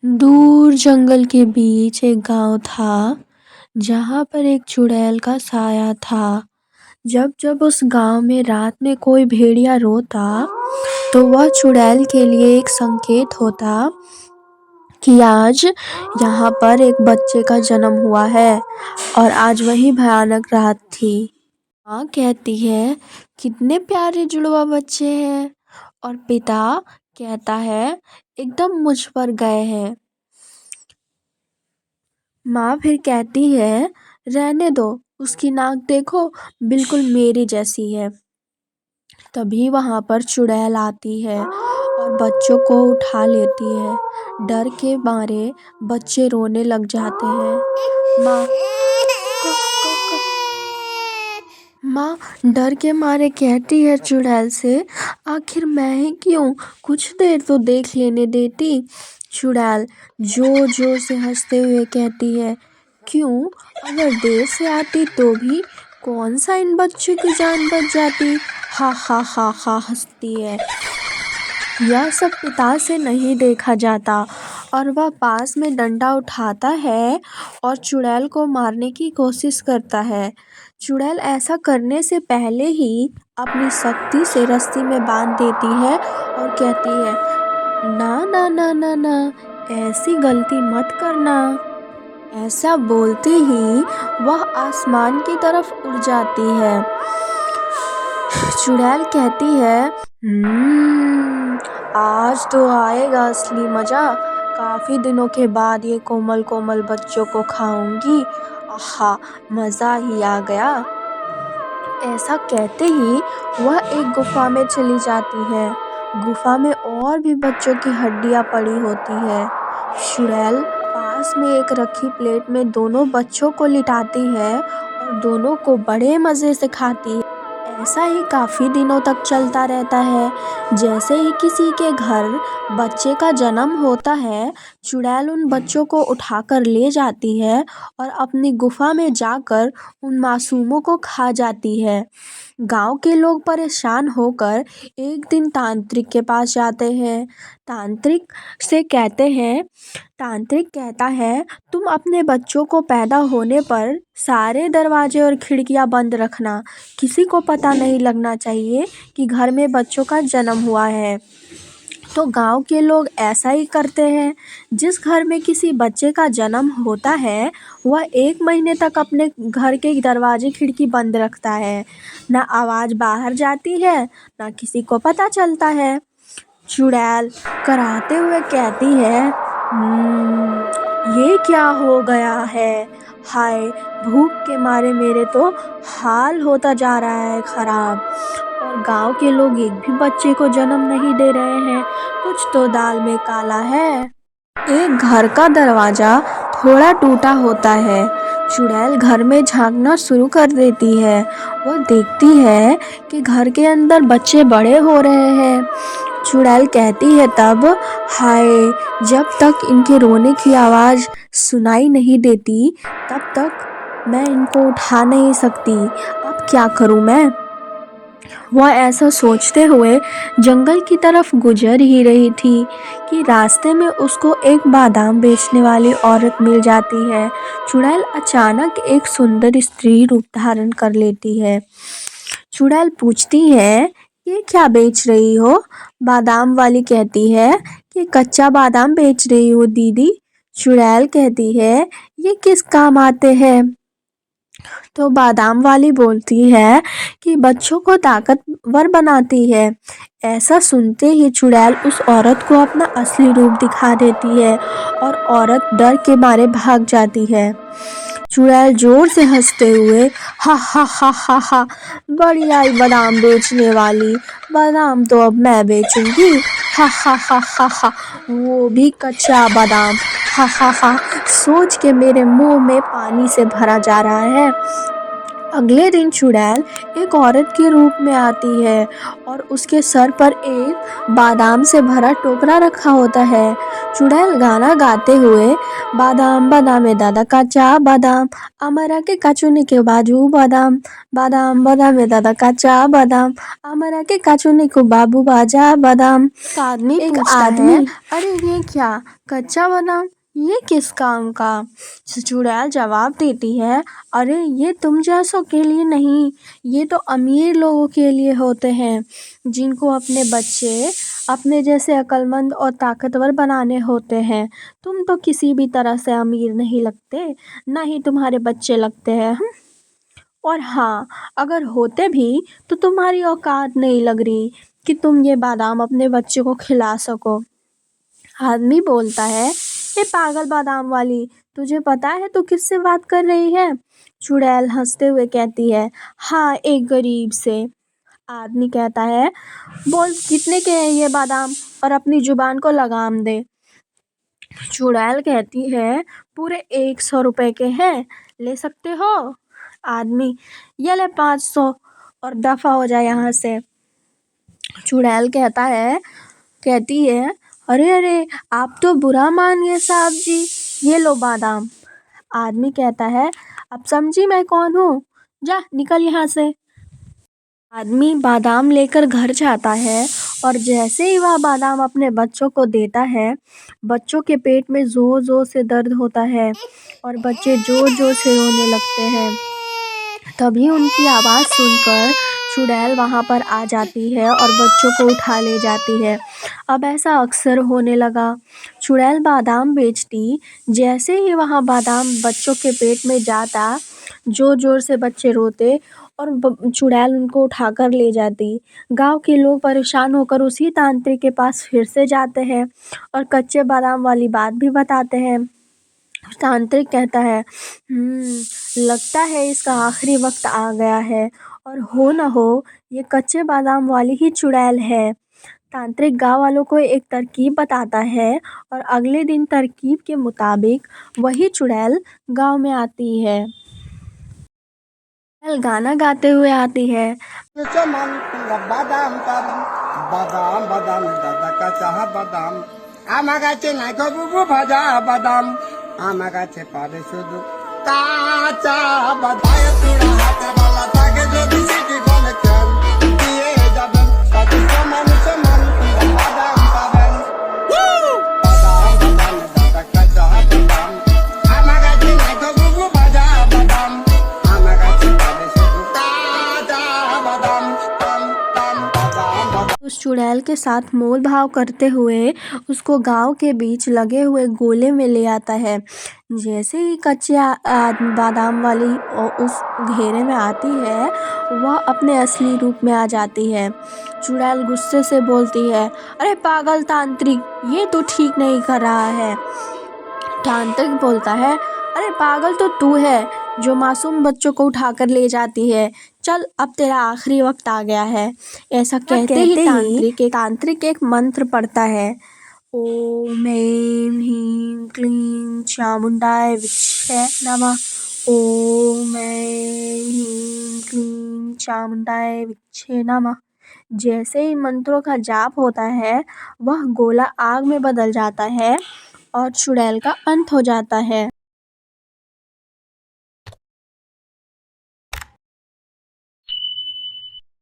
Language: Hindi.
दूर जंगल के बीच एक गांव था जहां पर एक चुड़ैल का साया था। जब जब उस गांव में रात में कोई भेड़िया रोता तो वह चुड़ैल के लिए एक संकेत होता कि आज यहाँ पर एक बच्चे का जन्म हुआ है। और आज वही भयानक रात थी। माँ कहती है कितने प्यारे जुड़वा बच्चे हैं, और पिता कहता है एकदम मुझ पर गए हैं। माँ फिर कहती है रहने दो, उसकी नाक देखो बिल्कुल मेरी जैसी है। तभी वहाँ पर चुड़ैल आती है और बच्चों को उठा लेती है। डर के मारे बच्चे रोने लग जाते हैं। माँ डर के मारे कहती है चुड़ैल से, आखिर मैं ही क्यों, कुछ देर तो देख लेने देती। चुड़ैल जोर जोर से हंसते हुए कहती है, क्यों, अगर देर से आती तो भी कौन सा इन बच्चों की जान बच जाती। हा हा हा हा हंसती है। यह सब पिता से नहीं देखा जाता और वह पास में डंडा उठाता है और चुड़ैल को मारने की कोशिश करता है। चुड़ैल ऐसा करने से पहले ही अपनी शक्ति से रस्सी में बांध देती है और कहती है, ना ना ना ना ना, ऐसी गलती मत करना। ऐसा बोलते ही वह आसमान की तरफ उड़ जाती है। चुड़ैल कहती है, आज तो आएगा असली मजा। काफी दिनों के बाद ये कोमल कोमल बच्चों को खाऊंगी। आहा, मजा ही आ गया। ऐसा कहते ही वह एक गुफा में चली जाती है। गुफा में और भी बच्चों की हड्डियां पड़ी होती है। चुड़ैल पास में एक रखी प्लेट में दोनों बच्चों को लिटाती है और दोनों को बड़े मजे से खाती है। ऐसा ही काफी दिनों तक चलता रहता है। जैसे ही किसी के घर बच्चे का जन्म होता है, चुड़ैल उन बच्चों को उठाकर ले जाती है और अपनी गुफा में जाकर उन मासूमों को खा जाती है। गांव के लोग परेशान होकर एक दिन तांत्रिक के पास जाते हैं। तांत्रिक कहता है, तुम अपने बच्चों को पैदा होने पर सारे दरवाजे और खिड़कियां बंद रखना। किसी को पता नहीं लगना चाहिए कि घर में बच्चों का जन्म हुआ है। तो गांव के लोग ऐसा ही करते हैं। जिस घर में किसी बच्चे का जन्म होता है वह 1 महीने तक अपने घर के दरवाजे खिड़की बंद रखता है। ना आवाज़ बाहर जाती है, ना किसी को पता चलता है। चुड़ैल कराहते हुए कहती है, ये क्या हो गया है। हाय, भूख के मारे मेरे तो हाल होता जा रहा है खराब। और गांव के लोग एक भी बच्चे को जन्म नहीं दे रहे हैं। कुछ तो दाल में काला है। एक घर का दरवाजा थोड़ा टूटा होता है। चुड़ैल घर में झांकना शुरू कर देती है। वह देखती है कि घर के अंदर बच्चे बड़े हो रहे हैं। चुड़ैल कहती है तब, हाय, जब तक इनके रोने की आवाज़ सुनाई नहीं देती तब तक मैं इनको उठा नहीं सकती। अब क्या करूं मैं। वह ऐसा सोचते हुए जंगल की तरफ गुजर ही रही थी कि रास्ते में उसको एक बादाम बेचने वाली औरत मिल जाती है। चुड़ैल अचानक एक सुंदर स्त्री रूप धारण कर लेती है। चुड़ैल पूछती है, ये क्या बेच रही हो। बादाम वाली कहती है कि कच्चा बादाम बेच रही हो दीदी। चुड़ैल कहती है, ये किस काम आते हैं। तो बादाम वाली बोलती है कि बच्चों को ताकतवर बनाती है। ऐसा सुनते ही चुड़ैल उस औरत को अपना असली रूप दिखा देती है और औरत डर के मारे भाग जाती है। चुड़ैल जोर से हंसते हुए, हा हा हा हा हा, बड़ी आई बादाम बेचने वाली। बादाम तो अब मैं बेचूंगी। हा हा हा हा हा, वो भी कच्चा बादाम। हा हा हा, सोच के मेरे मुंह में पानी से भरा जा रहा है। अगले दिन चुड़ैल एक औरत के रूप में आती है और उसके सर पर एक बादाम से भरा टोकरा रखा होता है। चुड़ैल गाना गाते हुए, बादाम बादाम ए दादा काचा बादाम, अमरा के काचुनी के बाजू बादाम, बादाम बादाम ए दादा काचा बादाम, अमरा के काचुनी को बाबू बाजा बादाम। आदमी पूछता है, अरे ये क्या, कच्चा बादाम, ये किस काम का? चुड़ैल जवाब देती है, अरे ये तुम जैसों के लिए नहीं, ये तो अमीर लोगों के लिए होते हैं, जिनको अपने बच्चे अपने जैसे अक्लमंद और ताकतवर बनाने होते हैं। तुम तो किसी भी तरह से अमीर नहीं लगते, ना ही तुम्हारे बच्चे लगते हैं। और हाँ, अगर होते भी तो तुम्हारी औकात नहीं लग रही कि तुम ये बादाम अपने बच्चे को खिला सको। आदमी बोलता है, ये पागल बादाम वाली, तुझे पता है तू किससे बात कर रही है? चुड़ैल हंसते हुए कहती है, हाँ, एक गरीब से। आदमी कहता है, बोल कितने के हैं ये बादाम, और अपनी जुबान को लगाम दे। चुड़ैल कहती है, पूरे 100 रुपए के हैं, ले सकते हो? आदमी, ये ले 500 और दफा हो जाए यहाँ से। चुड़ैल कहती है, अरे अरे, आप तो बुरा मानिए साहब जी, ये लो बादाम। आदमी कहता है, अब समझी मैं कौन हूँ, जा निकल यहाँ से। आदमी बादाम लेकर घर जाता है और जैसे ही वह बादाम अपने बच्चों को देता है, बच्चों के पेट में जोर जोर से दर्द होता है और बच्चे जोर जोर से रोने लगते हैं। तभी उनकी आवाज़ सुनकर चुड़ैल वहाँ पर आ जाती है और बच्चों को उठा ले जाती है। अब ऐसा अक्सर होने लगा। चुड़ैल बादाम बेचती, जैसे ही वहाँ बादाम बच्चों के पेट में जाता, जोर जोर से बच्चे रोते और चुड़ैल उनको उठाकर ले जाती। गांव के लोग परेशान होकर उसी तांत्रिक के पास फिर से जाते हैं और कच्चे बादाम वाली बात भी बताते हैं। तांत्रिक कहता है, लगता है इसका आखिरी वक्त आ गया है, और हो न हो ये कच्चे बादाम वाली ही चुड़ैल है। तांत्रिक गांव वालों को एक तरकीब बताता है और अगले दिन तरकीब के मुताबिक वही चुड़ैल गांव में आती है। गाना गाते हुए आती है, बादाम बादाम बादाम दादा का चाह बादाम, आमा गाचे নাই গো বুবু ভাজা বাদাম, আমা গাছে পারে শুধু কাঁচা বাদাম। তুড়া হাতে বালা থাকে যদি সিটি বলে কেন দিয়ে যাবেন সাথে সমান সমান বাদাম পাবেন। বাদাম বাদাম দাদা का चाह বাদাম, আমা গাছে নাই গো বুবু ভাজা বাদাম, আমা গাছে পারে শুধু কাঁচা বাদাম। उस चुड़ैल के साथ मोल भाव करते हुए उसको गांव के बीच लगे हुए गोले में ले आता है। जैसे ही कच्चे बादाम वाली उस घेरे में आती है, वह अपने असली रूप में आ जाती है। चुड़ैल गुस्से से बोलती है, अरे पागल तांत्रिक, ये तो ठीक नहीं कर रहा है। तांत्रिक बोलता है, अरे पागल तो तू है जो मासूम बच्चों को उठाकर ले जाती है, चल अब तेरा आखिरी वक्त आ गया है। ऐसा कहते ही तांत्रिक एक मंत्र पढ़ता है, ओम ऐं ह्रीं क्लीं चामुंडाय विच्चे नमः, ओम ऐं ह्रीं क्लीं चामुंडाय विच्चे नमः। जैसे ही मंत्रों का जाप होता है, वह गोला आग में बदल जाता है और चुड़ैल का अंत हो जाता है।